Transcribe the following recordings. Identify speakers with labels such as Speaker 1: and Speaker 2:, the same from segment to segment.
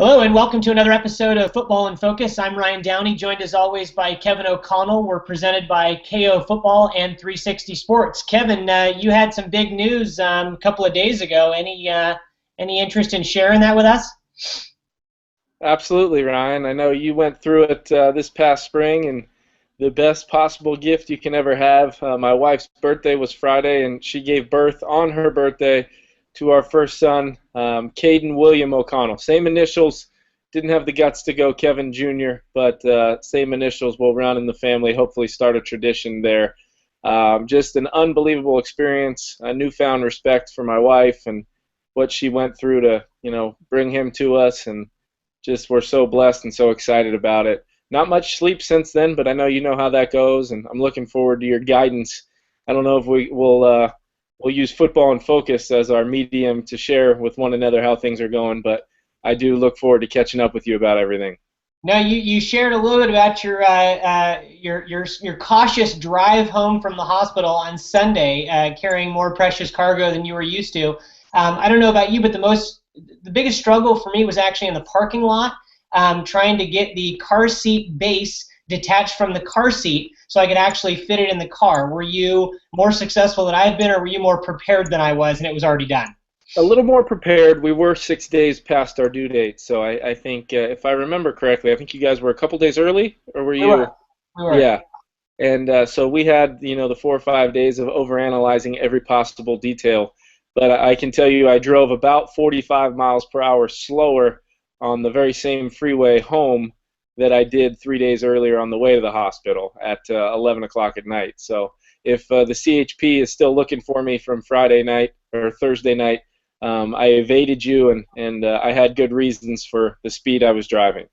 Speaker 1: Hello and welcome to another episode of Football in Focus. I'm Ryan Downey, joined as always by Kevin O'Connell. We're presented by KO Football and 360 Sports. Kevin, you had some big news a couple of days ago. Any interest in sharing that with us?
Speaker 2: Absolutely, Ryan. I know you went through it this past spring, and the best possible gift you can ever have. My wife's birthday was Friday, and she gave birth on her birthday to our first son, Caden William O'Connell. Same initials, didn't have the guts to go Kevin Jr., but same initials will run in the family, hopefully start a tradition there. Just an unbelievable experience, a newfound respect for my wife and what she went through to, bring him to us, and just we're so blessed and so excited about it. Not much sleep since then, but I know you know how that goes, and I'm looking forward to your guidance. I don't know if we'll use Football in Focus as our medium to share with one another how things are going, but I do look forward to catching up with you about everything.
Speaker 1: Now, you shared a little bit about your cautious drive home from the hospital on Sunday, carrying more precious cargo than you were used to. I don't know about you, but the biggest struggle for me was actually in the parking lot, trying to get the car seat base detached from the car seat so I could actually fit it in the car. Were you more successful than I've been, or were you more prepared than I was and it was already done?
Speaker 2: A little more prepared. We were 6 days past our due date, so I think, if I remember correctly, I think you guys were a couple days early, or were you?
Speaker 1: We were.
Speaker 2: Yeah. And so we had, the 4 or 5 days of overanalyzing every possible detail. But I can tell you I drove about 45 miles per hour slower on the very same freeway home that I did 3 days earlier on the way to the hospital at 11 o'clock at night. So if the CHP is still looking for me from Friday night or Thursday night, I evaded you, and I had good reasons for the speed I was driving.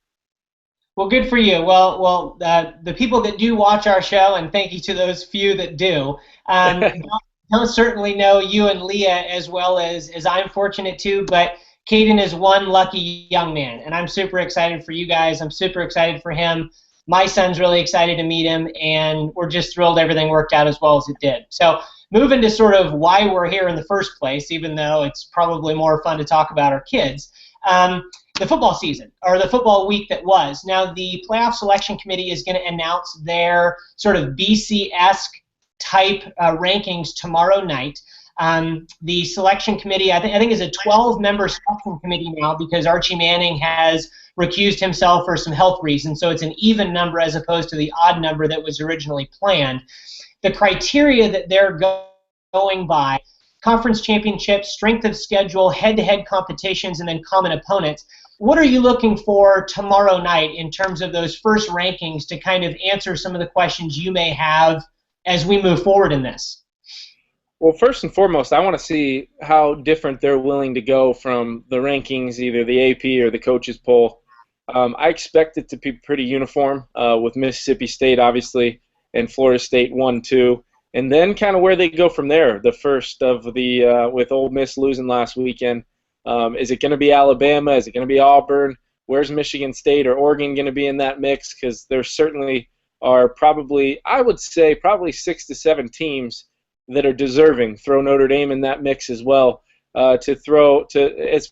Speaker 1: Well, good for you. Well, the people that do watch our show, and thank you to those few that do, don't certainly know you and Leah as well as I'm fortunate to, but Caden is one lucky young man, and I'm super excited for you guys. I'm super excited for him. My son's really excited to meet him, and we're just thrilled everything worked out as well as it did. So moving to sort of why we're here in the first place, even though it's probably more fun to talk about our kids, the football season, or the football week that was. Now, the playoff selection committee is going to announce their sort of BC-esque type rankings tomorrow night. The selection committee, I think is a 12-member selection committee now because Archie Manning has recused himself for some health reasons, so it's an even number as opposed to the odd number that was originally planned. The criteria that they're going by: conference championships, strength of schedule, head-to-head competitions, and then common opponents. What are you looking for tomorrow night in terms of those first rankings to kind of answer some of the questions you may have as we move forward in this?
Speaker 2: Well, first and foremost, I want to see how different they're willing to go from the rankings, either the AP or the coaches poll. I expect it to be pretty uniform, with Mississippi State, obviously, and Florida State 1, 2, and then kind of where they go from there. The first of the, with Ole Miss losing last weekend, is it going to be Alabama? Is it going to be Auburn? Where's Michigan State or Oregon going to be in that mix? Because there certainly are probably, I would say, probably 6 to 7 teams that are deserving. Throw Notre Dame in that mix as well, as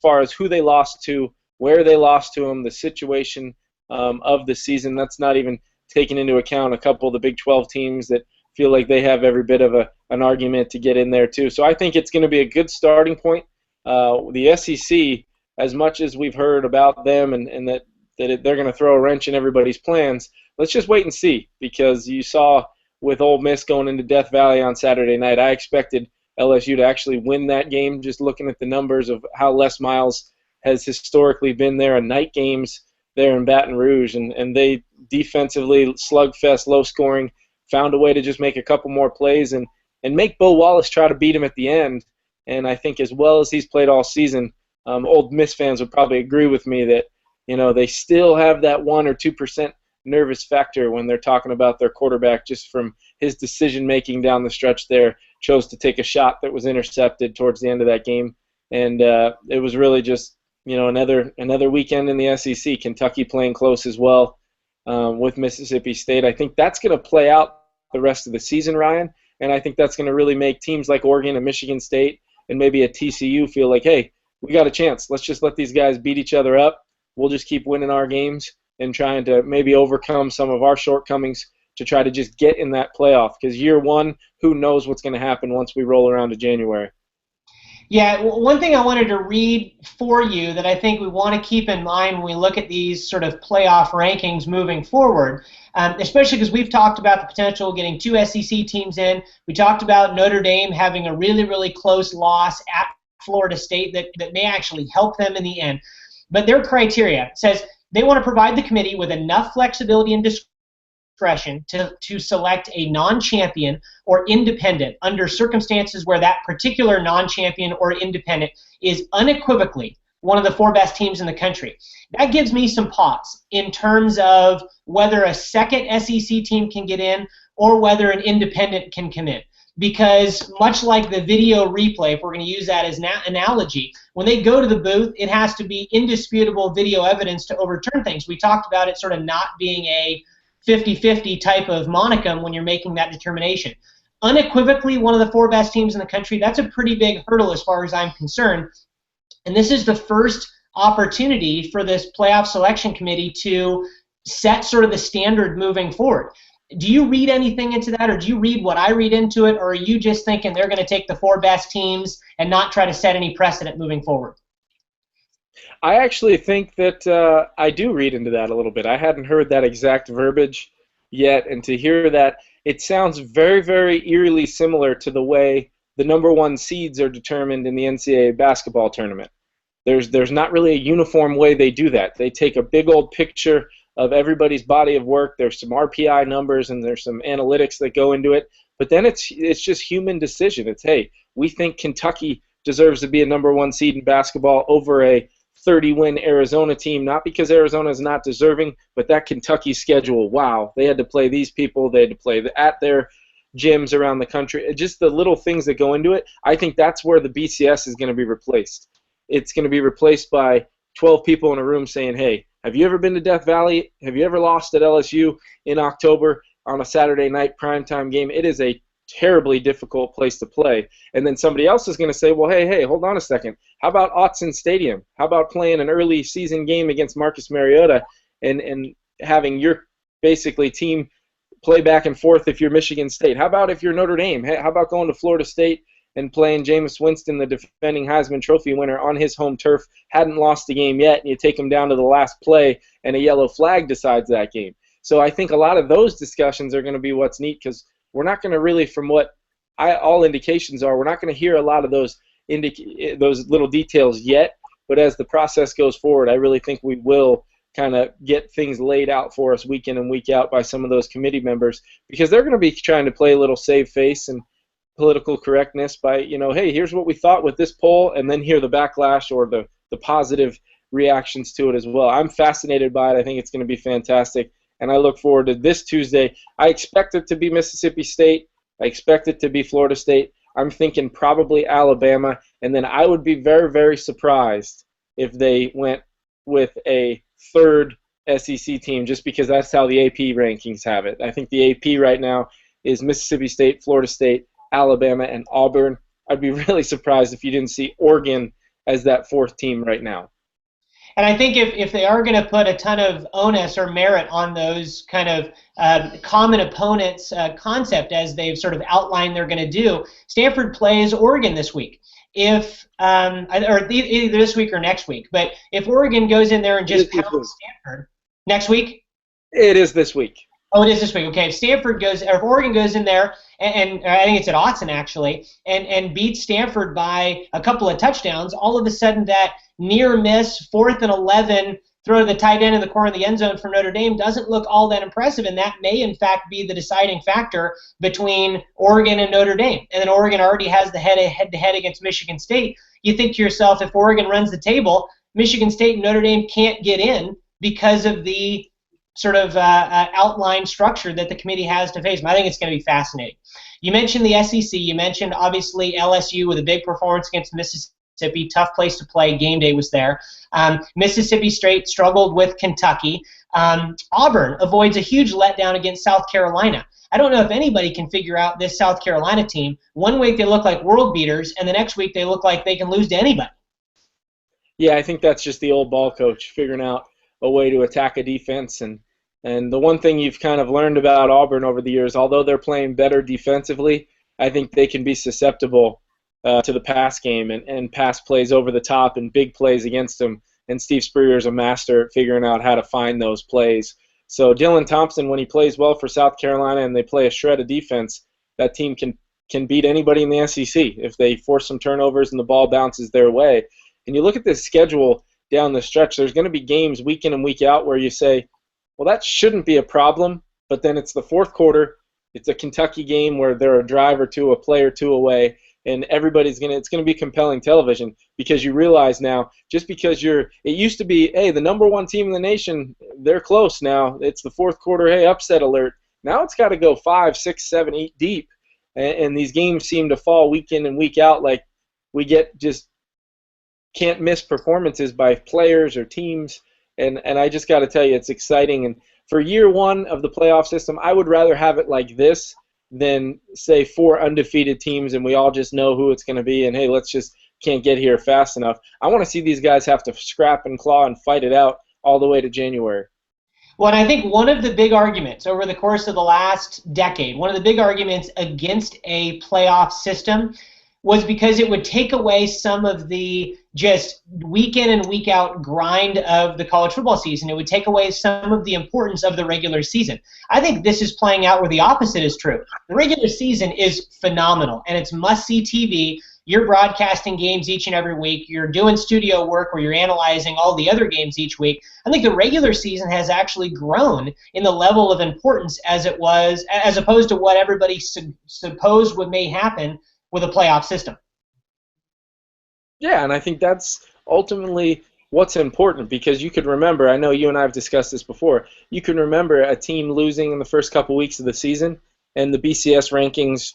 Speaker 2: far as who they lost to, where they lost to them, the situation of the season. That's not even taking into account a couple of the Big 12 teams that feel like they have every bit of an argument to get in there too. So I think it's going to be a good starting point. The SEC, as much as we've heard about them and that they're going to throw a wrench in everybody's plans, let's just wait and see, because you saw with Ole Miss going into Death Valley on Saturday night, I expected LSU to actually win that game, just looking at the numbers of how Les Miles has historically been there in night games there in Baton Rouge, and they defensively, slugfest, low scoring, found a way to just make a couple more plays and make Bo Wallace try to beat him at the end. And I think as well as he's played all season, Ole Miss fans would probably agree with me that, they still have that 1 or 2% nervous factor when they're talking about their quarterback, just from his decision-making down the stretch there. Chose to take a shot that was intercepted towards the end of that game. And it was really just, another weekend in the SEC. Kentucky playing close as well with Mississippi State. I think that's going to play out the rest of the season, Ryan, and I think that's going to really make teams like Oregon and Michigan State and maybe a TCU feel like, hey, we got a chance. Let's just let these guys beat each other up. we'll just keep winning our games and trying to maybe overcome some of our shortcomings to try to just get in that playoff. Because year one, who knows what's going to happen once we roll around to January.
Speaker 1: Yeah, one thing I wanted to read for you that I think we want to keep in mind when we look at these sort of playoff rankings moving forward, especially because we've talked about the potential of getting 2 SEC teams in. We talked about Notre Dame having a really, really close loss at Florida State that may actually help them in the end. But their criteria says they want to provide the committee with enough flexibility and discretion to select a non-champion or independent under circumstances where that particular non-champion or independent is unequivocally one of the 4 best teams in the country. That gives me some pause in terms of whether a second SEC team can get in or whether an independent can come in. Because much like the video replay, if we're going to use that as an analogy, when they go to the booth, it has to be indisputable video evidence to overturn things. We talked about it sort of not being a 50-50 type of monicum when you're making that determination. Unequivocally, one of the 4 best teams in the country, that's a pretty big hurdle as far as I'm concerned. And this is the first opportunity for this playoff selection committee to set sort of the standard moving forward. Do you read anything into that, or do you read what I read into it, or are you just thinking they're going to take the 4 best teams and not try to set any precedent moving forward?
Speaker 2: I actually think that I do read into that a little bit. I hadn't heard that exact verbiage yet, and to hear that, it sounds very, very eerily similar to the way the number 1 seeds are determined in the NCAA basketball tournament. There's not really a uniform way they do that. They take a big old picture of everybody's body of work. There's some RPI numbers and there's some analytics that go into it, but then it's just human decision. It's, hey, we think Kentucky deserves to be a number 1 seed in basketball over a 30-win Arizona team, not because Arizona is not deserving, but that Kentucky schedule, wow, they had to play these people, they had to play at their gyms around the country. Just the little things that go into it. I think that's where the BCS is going to be replaced. It's going to be replaced by 12 people in a room saying, hey, have you ever been to Death Valley? Have you ever lost at LSU in October on a Saturday night primetime game? It is a terribly difficult place to play. And then somebody else is going to say, well, hey, hold on a second. How about Autzen Stadium? How about playing an early season game against Marcus Mariota and having your basically team play back and forth if you're Michigan State? How about if you're Notre Dame? How about going to Florida State and playing Jameis Winston, the defending Heisman Trophy winner, on his home turf, hadn't lost a game yet, and you take him down to the last play and a yellow flag decides that game. So I think a lot of those discussions are going to be what's neat, because we're not going to really, from what all indications are, we're not going to hear a lot of those little details yet, but as the process goes forward, I really think we will kind of get things laid out for us week in and week out by some of those committee members, because they're going to be trying to play a little save face and political correctness by, hey, here's what we thought with this poll, and then hear the backlash or the positive reactions to it as well. I'm fascinated by it. I think it's going to be fantastic, and I look forward to this Tuesday. I expect it to be Mississippi State. I expect it to be Florida State. I'm thinking probably Alabama, and then I would be very, very surprised if they went with a 3rd SEC team, just because that's how the AP rankings have it. I think the AP right now is Mississippi State, Florida State, Alabama, and Auburn. I'd be really surprised if you didn't see Oregon as that 4th team right now.
Speaker 1: And I think if they are going to put a ton of onus or merit on those kind of common opponents concept, as they've sort of outlined they're going to do, Stanford plays Oregon this week. Or either this week or next week. But if Oregon goes in there and just pounds Stanford next week?
Speaker 2: It is this week.
Speaker 1: Oh, it is this week. Okay, if Oregon goes in there, and I think it's at Autzen actually, and beats Stanford by a couple of touchdowns, all of a sudden that near miss 4th and 11 throw to the tight end in the corner of the end zone for Notre Dame doesn't look all that impressive, and that may in fact be the deciding factor between Oregon and Notre Dame. And then Oregon already has the head-to-head against Michigan State. You think to yourself, if Oregon runs the table, Michigan State and Notre Dame can't get in because of the sort of outline structure that the committee has to face. And I think it's going to be fascinating. You mentioned the SEC. You mentioned, obviously, LSU with a big performance against Mississippi. Tough place to play. Game day was there. Mississippi State struggled with Kentucky. Auburn avoids a huge letdown against South Carolina. I don't know if anybody can figure out this South Carolina team. One week they look like world beaters, and the next week they look like they can lose to anybody.
Speaker 2: Yeah, I think that's just the old ball coach figuring out a way to attack a defense. And the one thing you've kind of learned about Auburn over the years, although they're playing better defensively, I think they can be susceptible to the pass game and pass plays over the top and big plays against them. And Steve Spurrier is a master at figuring out how to find those plays. So Dylan Thompson, when he plays well for South Carolina and they play a shred of defense, that team can beat anybody in the SEC if they force some turnovers and the ball bounces their way. And you look at this schedule down the stretch, there's going to be games week in and week out where you say, well, that shouldn't be a problem, but then it's the fourth quarter. It's a Kentucky game where they're a drive or two, a play or two away, and it's going to be compelling television because you realize now, just because it used to be, hey, the number one team in the nation, they're close now. It's the fourth quarter, hey, upset alert. Now it's got to go 5, 6, 7, 8 deep, and these games seem to fall week in and week out like we get just can't miss performances by players or teams, and I just got to tell you, it's exciting. And for year one of the playoff system, I would rather have it like this than, say, 4 undefeated teams and we all just know who it's going to be and, hey, let's just can't get here fast enough. I want to see these guys have to scrap and claw and fight it out all the way to January.
Speaker 1: Well, and I think one of the big arguments over the course of the last decade, one of the big arguments against a playoff system was because it would take away some of the just week in and week out grind of the college football season. It would take away some of the importance of the regular season. I think this is playing out where the opposite is true. The regular season is phenomenal, and it's must-see TV. You're broadcasting games each and every week. You're doing studio work where you're analyzing all the other games each week. I think the regular season has actually grown in the level of importance as opposed to what everybody supposed what may happen with a playoff system.
Speaker 2: Yeah, and I think that's ultimately what's important, because you could remember, I know you and I have discussed this before, you can remember a team losing in the first couple weeks of the season and the BCS rankings,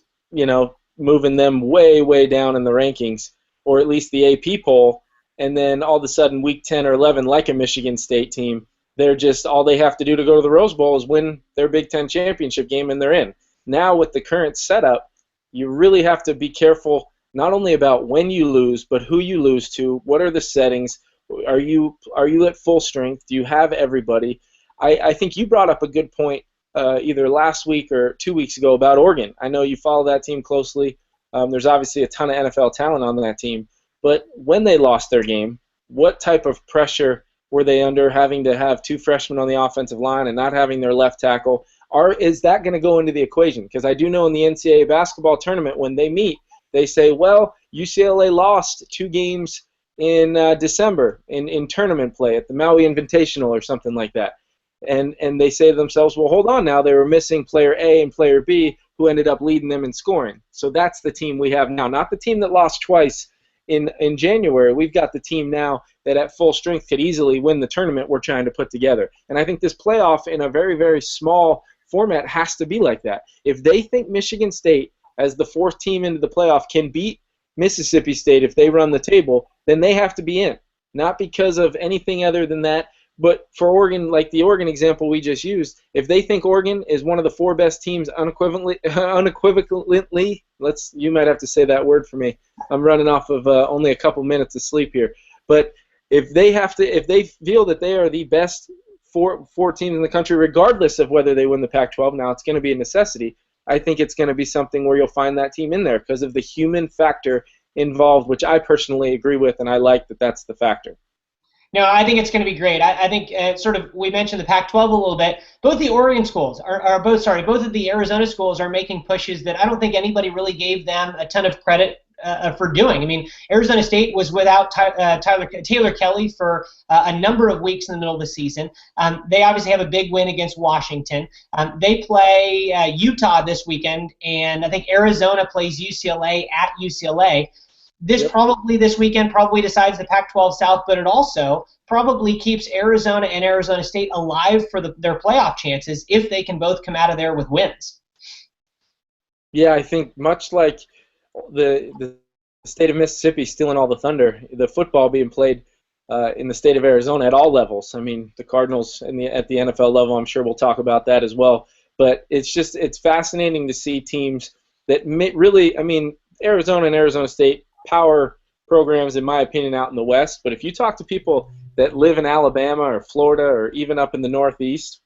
Speaker 2: moving them way, way down in the rankings, or at least the AP poll, and then all of a sudden week 10 or 11, like a Michigan State team, they're just, all they have to do to go to the Rose Bowl is win their Big Ten championship game and they're in. Now with the current setup, you really have to be careful not only about when you lose, but who you lose to. What are the settings? Are you at full strength? Do you have everybody? I think you brought up a good point either last week or 2 weeks ago about Oregon. I know you follow that team closely. There's obviously a ton of NFL talent on that team. But when they lost their game, what type of pressure were they under, having to have 2 freshmen on the offensive line and not having their left tackle? Is that going to go into the equation? Because I do know in the NCAA basketball tournament, when they meet, they say, well, UCLA lost 2 games in December in tournament play at the Maui Invitational or something like that. And they say to themselves, well, hold on now. They were missing player A and player B who ended up leading them in scoring. So that's the team we have now, not the team that lost twice in January. We've got the team now that at full strength could easily win the tournament we're trying to put together. And I think this playoff in a very, very small format has to be like that. If they think Michigan State, as the 4th team into the playoff, can beat Mississippi State if they run the table, then they have to be in. Not because of anything other than that, but for Oregon, like the Oregon example we just used, if they think Oregon is one of the 4 best teams unequivocally, you might have to say that word for me. I'm running off of only a couple minutes of sleep here. But if they feel that they are the best four teams in the country, regardless of whether they win the Pac-12, now it's going to be a necessity. I think it's going to be something where you'll find that team in there because of the human factor involved, which I personally agree with, and I like that that's the factor.
Speaker 1: No, I think it's going to be great. I think we mentioned the Pac-12 a little bit. Both the Oregon schools both of the Arizona schools are making pushes that I don't think anybody really gave them a ton of credit for doing. I mean, Arizona State was without Taylor Kelly for a number of weeks in the middle of the season. They obviously have a big win against Washington. They play Utah this weekend, and I think Arizona plays UCLA at UCLA. This weekend probably decides the Pac-12 South, but it also probably keeps Arizona and Arizona State alive for their playoff chances if they can both come out of there with wins.
Speaker 2: Yeah, I think much like the state of Mississippi stealing all the thunder, the football being played in the state of Arizona at all levels. I mean, the Cardinals at the NFL level, I'm sure we'll talk about that as well. But it's fascinating to see teams that really, I mean, Arizona and Arizona State, power programs, in my opinion, out in the West. But if you talk to people that live in Alabama or Florida or even up in the Northeast,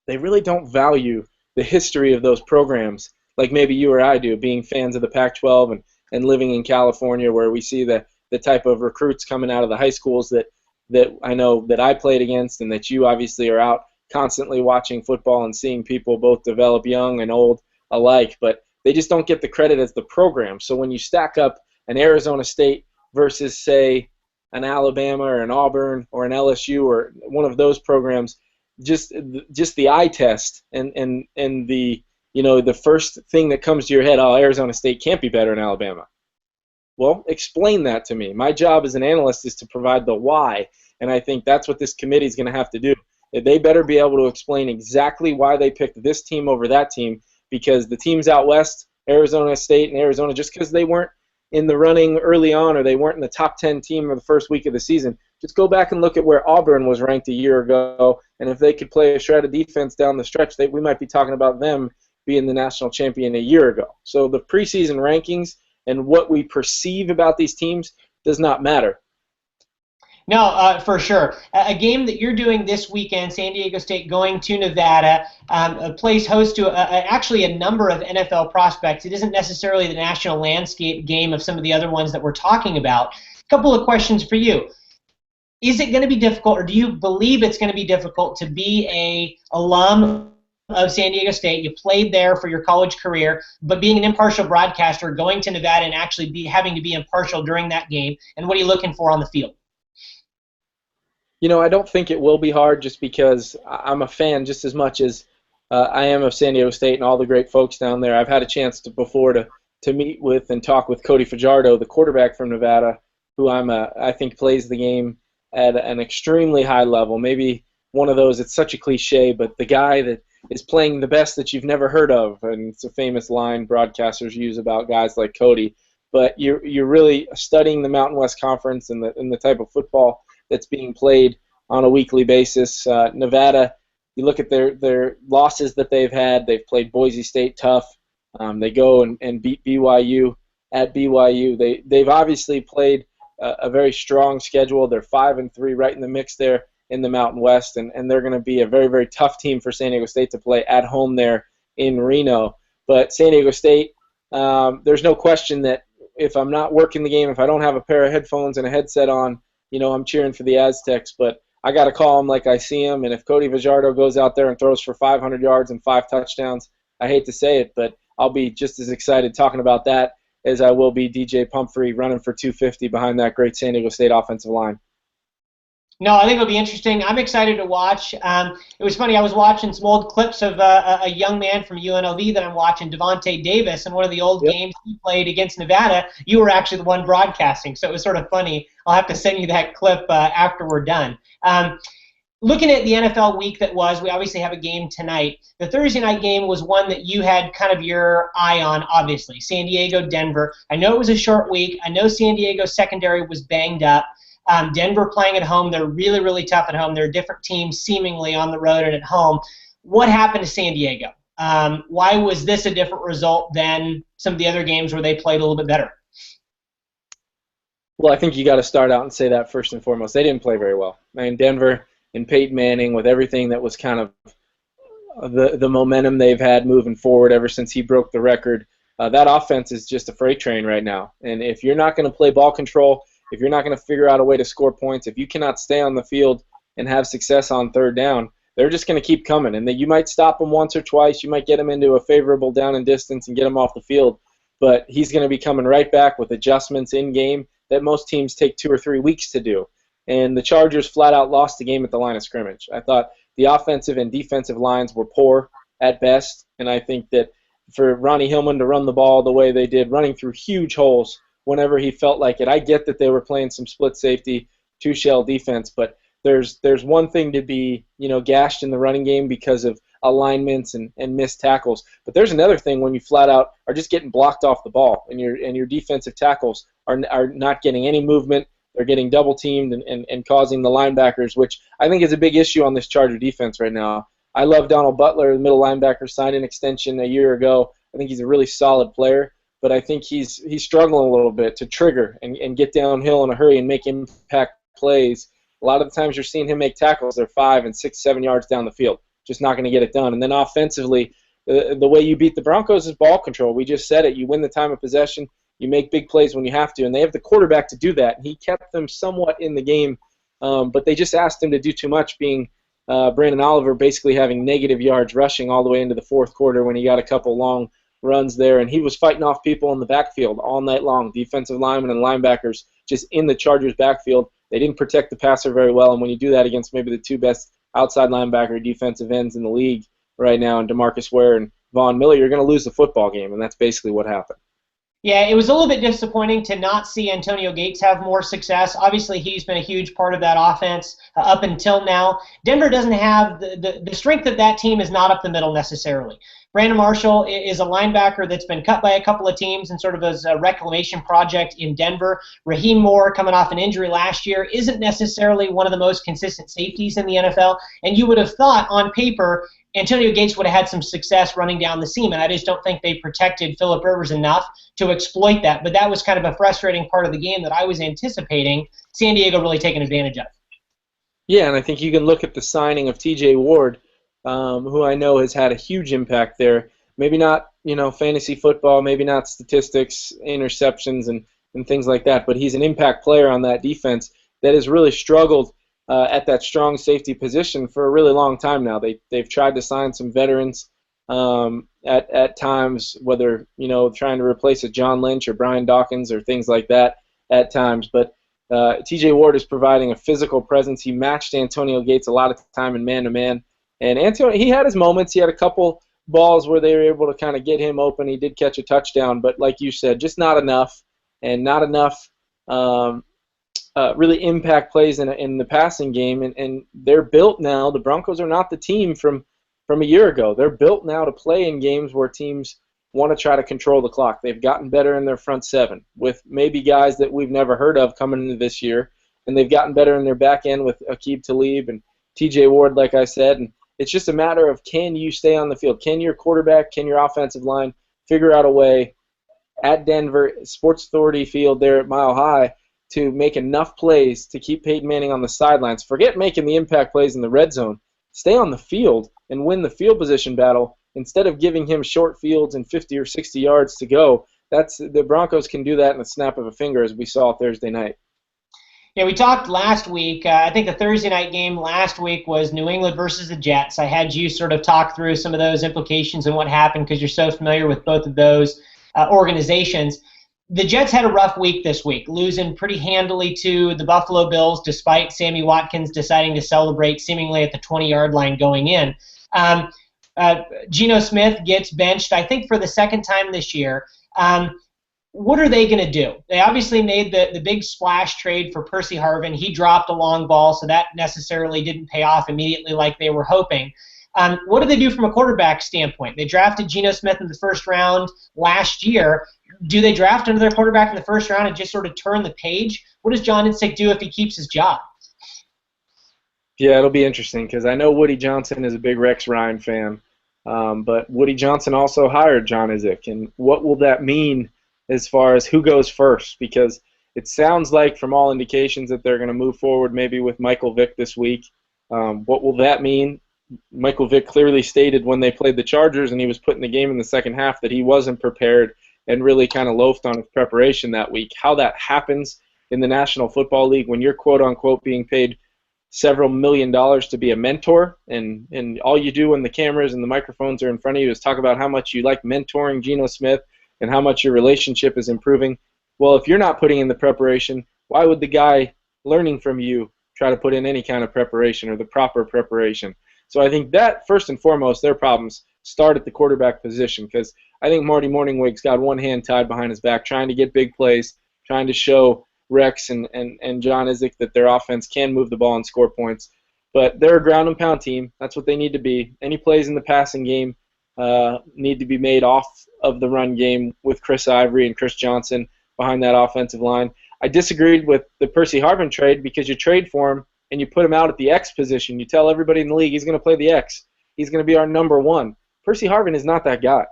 Speaker 2: they really don't value the history of those programs like maybe you or I do, being fans of the Pac-12 and living in California, where we see the type of recruits coming out of the high schools that I know that I played against, and that you obviously are out constantly watching football and seeing people both develop young and old alike, but they just don't get the credit as the program. So when you stack up an Arizona State versus, say, an Alabama or an Auburn or an LSU or one of those programs, just the eye test and the the first thing that comes to your head, oh, Arizona State can't be better than Alabama. Well, explain that to me. My job as an analyst is to provide the why, and I think that's what this committee is going to have to do. They better be able to explain exactly why they picked this team over that team, because the teams out west, Arizona State and Arizona, just because they weren't in the running early on or they weren't in the top 10 team of the first week of the season, just go back and look at where Auburn was ranked a year ago, and if they could play a shred of defense down the stretch, we might be talking about them being the national champion a year ago. So the preseason rankings and what we perceive about these teams does not matter.
Speaker 1: No, for sure. A game that you're doing this weekend, San Diego State going to Nevada, plays host to actually a number of NFL prospects. It isn't necessarily the national landscape game of some of the other ones that we're talking about. A couple of questions for you. Is it going to be difficult, or do you believe it's going to be difficult to be a alum of San Diego State? You played there for your college career, but being an impartial broadcaster, going to Nevada and actually having to be impartial during that game, and what are you looking for on the field?
Speaker 2: I don't think it will be hard, just because I'm a fan just as much as I am of San Diego State and all the great folks down there. I've had a chance before to meet with and talk with Cody Fajardo, the quarterback from Nevada, who I think plays the game at an extremely high level. Maybe one of those, it's such a cliche, but the guy that is playing the best that you've never heard of, and it's a famous line broadcasters use about guys like Cody. But you're really studying the Mountain West Conference and the type of football that's being played on a weekly basis. Nevada, you look at their losses that they've had. They've played Boise State tough. They go and beat BYU at BYU. They've obviously played a very strong schedule. They're 5-3, right in the mix there in the Mountain West, and they're going to be a very, very tough team for San Diego State to play at home there in Reno. But San Diego State, there's no question that if I'm not working the game, if I don't have a pair of headphones and a headset on, I'm cheering for the Aztecs, but I got to call them like I see them. And if Cody Fajardo goes out there and throws for 500 yards and 5 touchdowns, I hate to say it, but I'll be just as excited talking about that as I will be DJ Pumphrey running for 250 behind that great San Diego State offensive line.
Speaker 1: No, I think it'll be interesting. I'm excited to watch. It was funny. I was watching some old clips of a young man from UNLV that I'm watching, Devontae Davis, and one of the old games he played against Nevada, you were actually the one broadcasting. So it was sort of funny. I'll have to send you that clip after we're done. Looking at the NFL week that was, we obviously have a game tonight. The Thursday night game was one that you had kind of your eye on, obviously. San Diego, Denver. I know it was a short week. I know San Diego's secondary was banged up. Denver playing at home, they're really, really tough at home. They're a different team seemingly on the road and at home. What happened to San Diego? Why was this a different result than some of the other games where they played a little bit better?
Speaker 2: Well, I think you got to start out and say that first and foremost. They didn't play very well. I mean, Denver and Peyton Manning, with everything that was kind of the momentum they've had moving forward ever since he broke the record, that offense is just a freight train right now. And if you're not going to play ball control, if you're not going to figure out a way to score points, if you cannot stay on the field and have success on third down, they're just going to keep coming. And you might stop them once or twice. You might get them into a favorable down and distance and get them off the field. But he's going to be coming right back with adjustments in game that most teams take 2 or 3 weeks to do. And the Chargers flat out lost the game at the line of scrimmage. I thought the offensive and defensive lines were poor at best. And I think that for Ronnie Hillman to run the ball the way they did, running through huge holes whenever he felt like it. I get that they were playing some split safety, 2-shell defense, but there's one thing to be gashed in the running game because of alignments and missed tackles, but there's another thing when you flat out are just getting blocked off the ball and your defensive tackles are not getting any movement. They're getting double teamed and causing the linebackers, which I think is a big issue on this Charger defense right now. I love Donald Butler, the middle linebacker, signed an extension a year ago. I think he's a really solid player. but I think he's struggling a little bit to trigger and get downhill in a hurry and make impact plays. A lot of the times you're seeing him make tackles, they're 5 and 6, 7 yards down the field, just not going to get it done. And then offensively, the way you beat the Broncos is ball control. We just said it. You win the time of possession. You make big plays when you have to, and they have the quarterback to do that. He kept them somewhat in the game, but they just asked him to do too much, being Brandon Oliver basically having negative yards rushing all the way into the fourth quarter when he got a couple long runs there, and he was fighting off people in the backfield all night long, defensive linemen and linebackers just in the Chargers' backfield. They didn't protect the passer very well, and when you do that against maybe the two best outside linebacker defensive ends in the league right now, and DeMarcus Ware and Von Miller, you're going to lose the football game, and that's basically what happened.
Speaker 1: Yeah, it was a little bit disappointing to not see Antonio Gates have more success. Obviously, he's been a huge part of that offense up until now. Denver doesn't have the strength of that team is not up the middle necessarily. Brandon Marshall is a linebacker that's been cut by a couple of teams and sort of as a reclamation project in Denver. Raheem Moore, coming off an injury last year, isn't necessarily one of the most consistent safeties in the NFL, and you would have thought on paper Antonio Gates would have had some success running down the seam, and I just don't think they protected Phillip Rivers enough to exploit that. But that was kind of a frustrating part of the game that I was anticipating San Diego really taking advantage of.
Speaker 2: Yeah, and I think you can look at the signing of T.J. Ward, who I know has had a huge impact there. Maybe not, fantasy football, maybe not statistics, interceptions, and things like that, but he's an impact player on that defense that has really struggled at that strong safety position for a really long time now. They've tried to sign some veterans at times, whether trying to replace a John Lynch or Brian Dawkins or things like that at times. But T.J. Ward is providing a physical presence. He matched Antonio Gates a lot of time in man-to-man. And Antonio, he had his moments. He had a couple balls where they were able to kind of get him open. He did catch a touchdown, but like you said, just not enough, and not enough really impact plays in the passing game. And they're built now. The Broncos are not the team from a year ago. They're built now to play in games where teams want to try to control the clock. They've gotten better in their front seven with maybe guys that we've never heard of coming into this year, and they've gotten better in their back end with Aqib Talib and T.J. Ward, like I said. And it's just a matter of, can you stay on the field? Can your quarterback, can your offensive line figure out a way at Denver Sports Authority Field there at Mile High to make enough plays to keep Peyton Manning on the sidelines? Forget making the impact plays in the red zone. Stay on the field and win the field position battle instead of giving him short fields and 50 or 60 yards to go. The Broncos can do that in the snap of a finger, as we saw Thursday night.
Speaker 1: Yeah, we talked last week. I think the Thursday night game last week was New England versus the Jets. I had you sort of talk through some of those implications and what happened because you're so familiar with both of those organizations. The Jets had a rough week this week, losing pretty handily to the Buffalo Bills despite Sammy Watkins deciding to celebrate seemingly at the 20-yard line going in. Geno Smith gets benched, I think, for the second time this year. What are they going to do? They obviously made the big splash trade for Percy Harvin. He dropped a long ball, so that necessarily didn't pay off immediately like they were hoping. What do they do from a quarterback standpoint? They drafted Geno Smith in the first round last year. Do they draft another quarterback in the first round and just sort of turn the page? What does John Idzik do if he keeps his job?
Speaker 2: Yeah, it'll be interesting because I know Woody Johnson is a big Rex Ryan fan, but Woody Johnson also hired John Idzik, and what will that mean as far as who goes first? Because it sounds like from all indications that they're going to move forward maybe with Michael Vick this week. What will that mean? Michael Vick clearly stated when they played the Chargers and he was put in the game in the second half that he wasn't prepared and really kind of loafed on his preparation that week. How that happens in the National Football League when you're quote-unquote being paid several $1 million to be a mentor, and all you do when the cameras and the microphones are in front of you is talk about how much you like mentoring Geno Smith and how much your relationship is improving. Well, if you're not putting in the preparation, why would the guy learning from you try to put in any kind of preparation or the proper preparation? So I think that, first and foremost, their problems start at the quarterback position, because I think Marty Morningwig's got one hand tied behind his back trying to get big plays, trying to show Rex and John Idzik that their offense can move the ball and score points. But they're a ground and pound team. That's what they need to be. Any plays in the passing game need to be made off of the run game with Chris Ivory and Chris Johnson behind that offensive line. I disagreed with the Percy Harvin trade because you trade for him and you put him out at the X position. You tell everybody in the league he's going to play the X. He's going to be our number one. Percy Harvin is not that guy.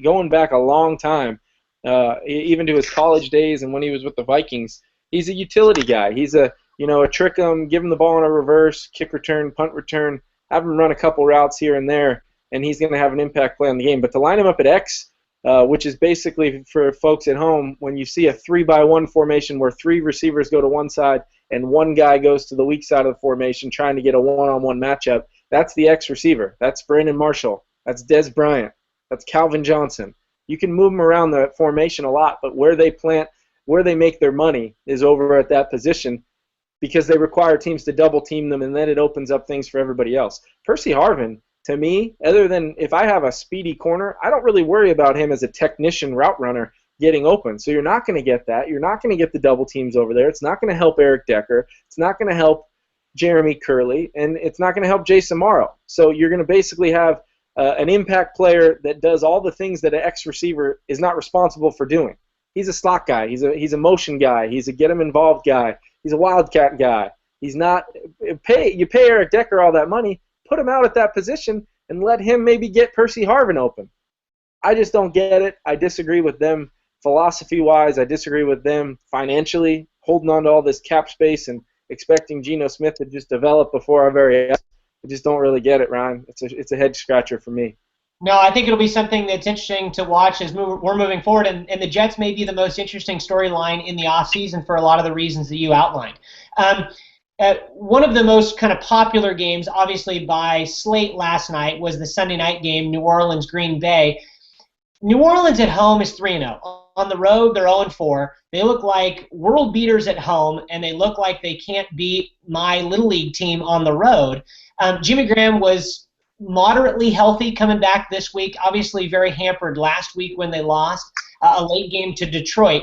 Speaker 2: Going back a long time, even to his college days and when he was with the Vikings. He's a utility guy. He's a trick him, give him the ball in a reverse, kick return, punt return, have him run a couple routes here and there, and he's going to have an impact play on the game. But to line him up at X, which is basically for folks at home, when you see a 3-by-1 formation where 3 receivers go to one side and 1 guy goes to the weak side of the formation trying to get a one-on-one matchup, that's the X receiver. That's Brandon Marshall. That's Des Bryant. That's Calvin Johnson. You can move them around the formation a lot, but where they make their money is over at that position because they require teams to double team them, and then it opens up things for everybody else. Percy Harvin, to me, other than if I have a speedy corner, I don't really worry about him as a technician route runner getting open. So you're not going to get that. You're not going to get the double teams over there. It's not going to help Eric Decker. It's not going to help Jeremy Curley, and it's not going to help Jason Morrow. So you're going to basically have an impact player that does all the things that an X receiver is not responsible for doing. He's a slot guy. He's a motion guy. He's a get him involved guy. He's a wildcat guy. He's not you pay Eric Decker all that money, put him out at that position, and let him maybe get Percy Harvin open. I just don't get it. I disagree with them philosophy-wise. I disagree with them financially, holding on to all this cap space and expecting Geno Smith to just develop before our very eyes. I just don't really get it, Ryan. It's a head scratcher for me.
Speaker 1: No, I think it'll be something that's interesting to watch as we're moving forward, and the Jets may be the most interesting storyline in the offseason for a lot of the reasons that you outlined. One of the most kind of popular games, obviously by slate last night, was the Sunday night game, New Orleans-Green Bay. New Orleans at home is 3-0. On the road, they're 0-4. They look like world beaters at home, and they look like they can't beat my Little League team on the road. Jimmy Graham was moderately healthy coming back this week, obviously very hampered last week when they lost a late game to Detroit.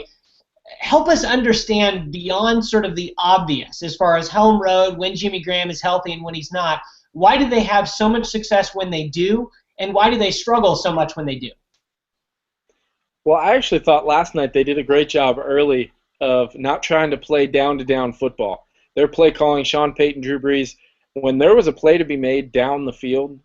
Speaker 1: Help us understand beyond sort of the obvious as far as home road, when Jimmy Graham is healthy and when he's not. Why do they have so much success when they do, and why do they struggle so much when they do?
Speaker 2: Well, I actually thought last night they did a great job early of not trying to play down-to-down football. Their play calling, Sean Payton, Drew Brees, when there was a play to be made down the field,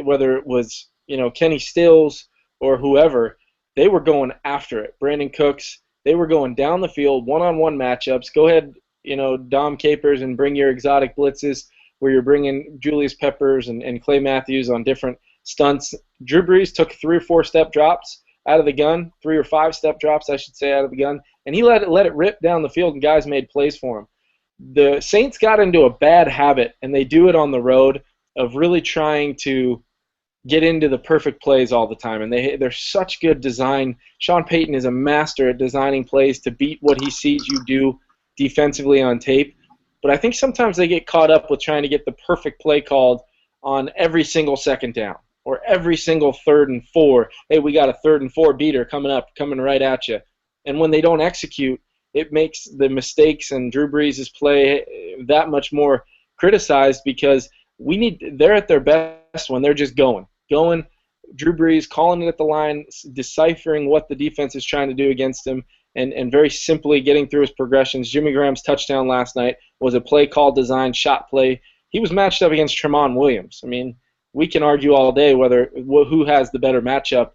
Speaker 2: whether it was Kenny Stills or whoever, they were going after it. Brandon Cooks, they were going down the field, one-on-one matchups. Go ahead, Dom Capers, and bring your exotic blitzes where you're bringing Julius Peppers and Clay Matthews on different stunts. Drew Brees took 3 or 4 step drops out of the gun, 3 or 5 step drops, I should say, out of the gun, and he let it rip down the field, and guys made plays for him. The Saints got into a bad habit, and they do it on the road, of really trying to get into the perfect plays all the time, and they're such good design. Sean Payton is a master at designing plays to beat what he sees you do defensively on tape, but I think sometimes they get caught up with trying to get the perfect play called on every single second down or every single 3rd and 4. Hey, we got a 3rd and 4 beater coming right at you. And when they don't execute, it makes the mistakes and Drew Brees' play that much more criticized because they're at their best when they're just going. Drew Brees calling it at the line, deciphering what the defense is trying to do against him, and very simply getting through his progressions. Jimmy Graham's touchdown last night was a play call design, shot play. He was matched up against Tramon Williams. I mean, we can argue all day who has the better matchup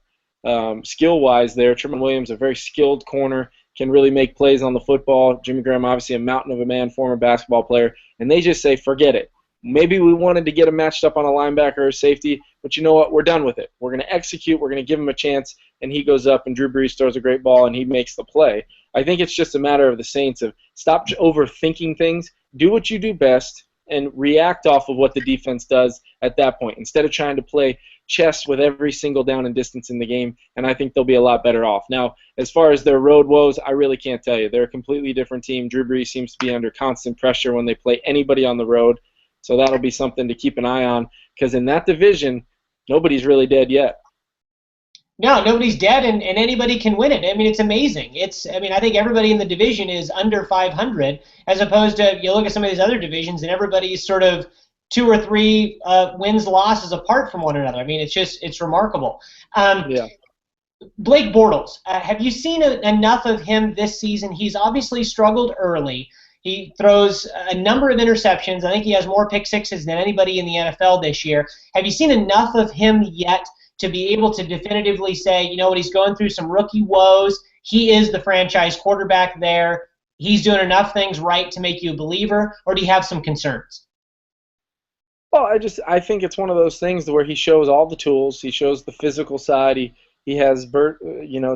Speaker 2: skill-wise there. Tramon Williams, a very skilled corner, can really make plays on the football. Jimmy Graham, obviously a mountain of a man, former basketball player. And they just say, forget it. Maybe we wanted to get him matched up on a linebacker or safety, but you know what? We're done with it. We're going to execute. We're going to give him a chance, and he goes up, and Drew Brees throws a great ball, and he makes the play. I think it's just a matter of the Saints of stop overthinking things, do what you do best, and react off of what the defense does at that point instead of trying to play chess with every single down and distance in the game, and I think they'll be a lot better off. Now, as far as their road woes, I really can't tell you. They're a completely different team. Drew Brees seems to be under constant pressure when they play anybody on the road, so that'll be something to keep an eye on because in that division, nobody's really dead yet.
Speaker 1: No, nobody's dead, and anybody can win it. I mean, it's amazing. I think everybody in the division is under 500, as opposed to you look at some of these other divisions, and everybody's sort of 2 or 3 wins, losses apart from one another. I mean, it's remarkable.
Speaker 2: Yeah.
Speaker 1: Blake Bortles, have you seen enough of him this season? He's obviously struggled early. He throws a number of interceptions. I think he has more pick sixes than anybody in the NFL this year. Have you seen enough of him yet to be able to definitively say, you know what, he's going through some rookie woes, he is the franchise quarterback there? He's doing enough things right to make you a believer, or do you have some concerns?
Speaker 2: Well, I think it's one of those things where he shows all the tools. He shows the physical side. He has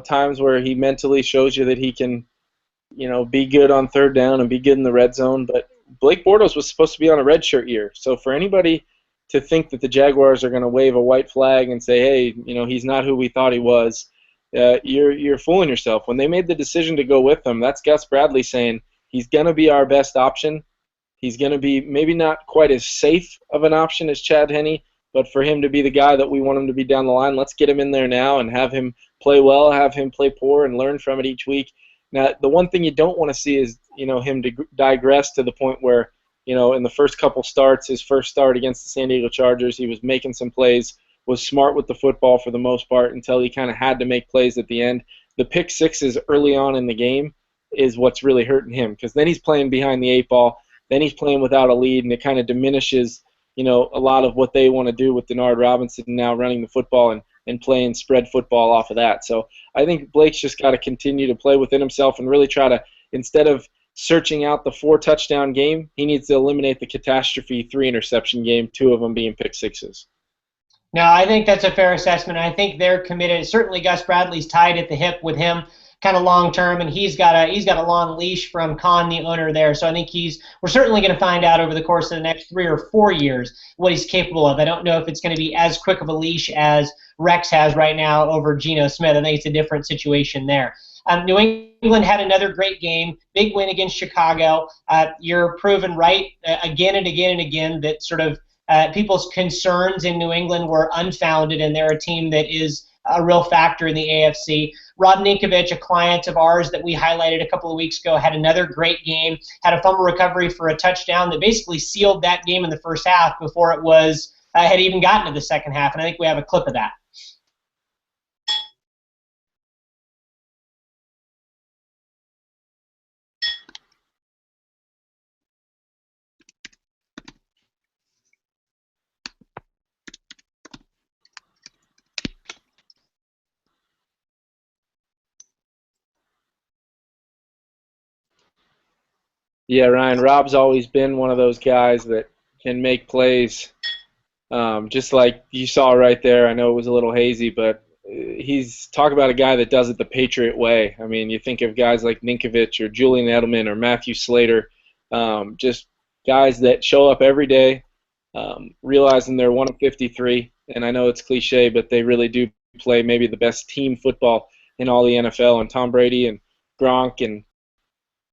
Speaker 2: times where he mentally shows you that he can be good on third down and be good in the red zone. But Blake Bortles was supposed to be on a redshirt year, so for anybody to think that the Jaguars are going to wave a white flag and say, hey, he's not who we thought he was, you're fooling yourself. When they made the decision to go with him, that's Gus Bradley saying he's going to be our best option. He's going to be maybe not quite as safe of an option as Chad Henne, but for him to be the guy that we want him to be down the line, let's get him in there now and have him play well, have him play poor, and learn from it each week. Now, the one thing you don't want to see is him digress to the point where in the first couple starts, his first start against the San Diego Chargers, he was making some plays, was smart with the football for the most part until he kind of had to make plays at the end. The pick sixes early on in the game is what's really hurting him, because then he's playing behind the eight ball. Then he's playing without a lead, and it kind of diminishes, a lot of what they want to do with Denard Robinson now running the football and playing spread football off of that. So I think Blake's just got to continue to play within himself and really try to, instead of searching out the 4-touchdown game, he needs to eliminate the catastrophe 3-interception game, 2 of them being pick sixes.
Speaker 1: No, I think that's a fair assessment. I think they're committed. Certainly Gus Bradley's tied at the hip with him kind of long term, and he's got a long leash from Khan, the owner there. So I think we're certainly going to find out over the course of the next 3 or 4 years what he's capable of. I don't know if it's going to be as quick of a leash as Rex has right now over Geno Smith. I think it's a different situation there. New England had another great game, big win against Chicago. You're proven right again and again and again that sort of people's concerns in New England were unfounded, and they're a team that is a real factor in the AFC. Rob Ninkovich, a client of ours that we highlighted a couple of weeks ago, had another great game, had a fumble recovery for a touchdown that basically sealed that game in the first half before it was had even gotten to the second half, and I think we have a clip of that.
Speaker 2: Yeah, Ryan, Rob's always been one of those guys that can make plays, just like you saw right there. I know it was a little hazy, but he's talk about a guy that does it the Patriot way. I mean, you think of guys like Ninkovich or Julian Edelman or Matthew Slater, just guys that show up every day, realizing they're one of 53. And I know it's cliche, but they really do play maybe the best team football in all the NFL. And Tom Brady and Gronk and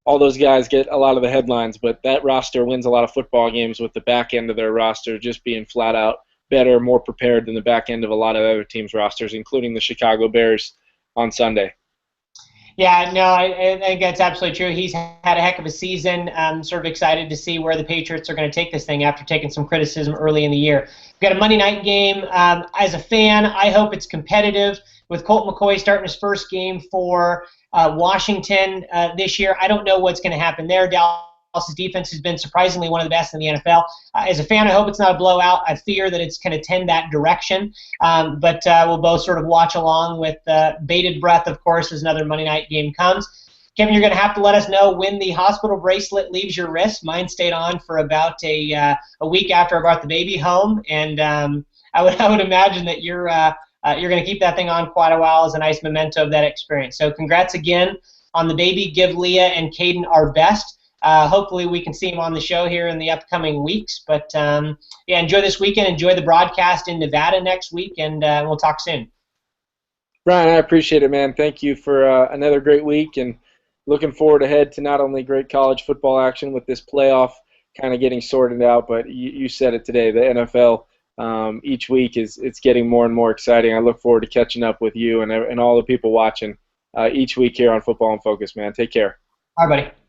Speaker 2: all those guys get a lot of the headlines, but that roster wins a lot of football games with the back end of their roster just being flat out better, more prepared than the back end of a lot of other teams' rosters, including the Chicago Bears on Sunday.
Speaker 1: Yeah, no, I think that's absolutely true. He's had a heck of a season. I'm sort of excited to see where the Patriots are going to take this thing after taking some criticism early in the year. We've got a Monday night game. As a fan, I hope it's competitive with Colt McCoy starting his first game for Washington this year. I don't know what's going to happen there. Dallas's defense has been surprisingly one of the best in the NFL. As a fan, I hope it's not a blowout. I fear that it's going to tend that direction. But we'll both sort of watch along with bated breath, of course, as another Monday night game comes. Kevin, you're going to have to let us know when the hospital bracelet leaves your wrist. Mine stayed on for about a week after I brought the baby home, and I would imagine that you're going to keep that thing on quite a while as a nice memento of that experience. So congrats again on the baby. Give Leah and Caden our best. Hopefully we can see them on the show here in the upcoming weeks. But, yeah, enjoy this weekend. Enjoy the broadcast in Nevada next week, and we'll talk soon.
Speaker 2: Brian, I appreciate it, man. Thank you for another great week, and looking forward ahead to not only great college football action with this playoff kind of getting sorted out, but you said it today, the NFL each week it's getting more and more exciting. I look forward to catching up with you and all the people watching each week here on Football in Focus, man. Take care.
Speaker 1: All right, buddy.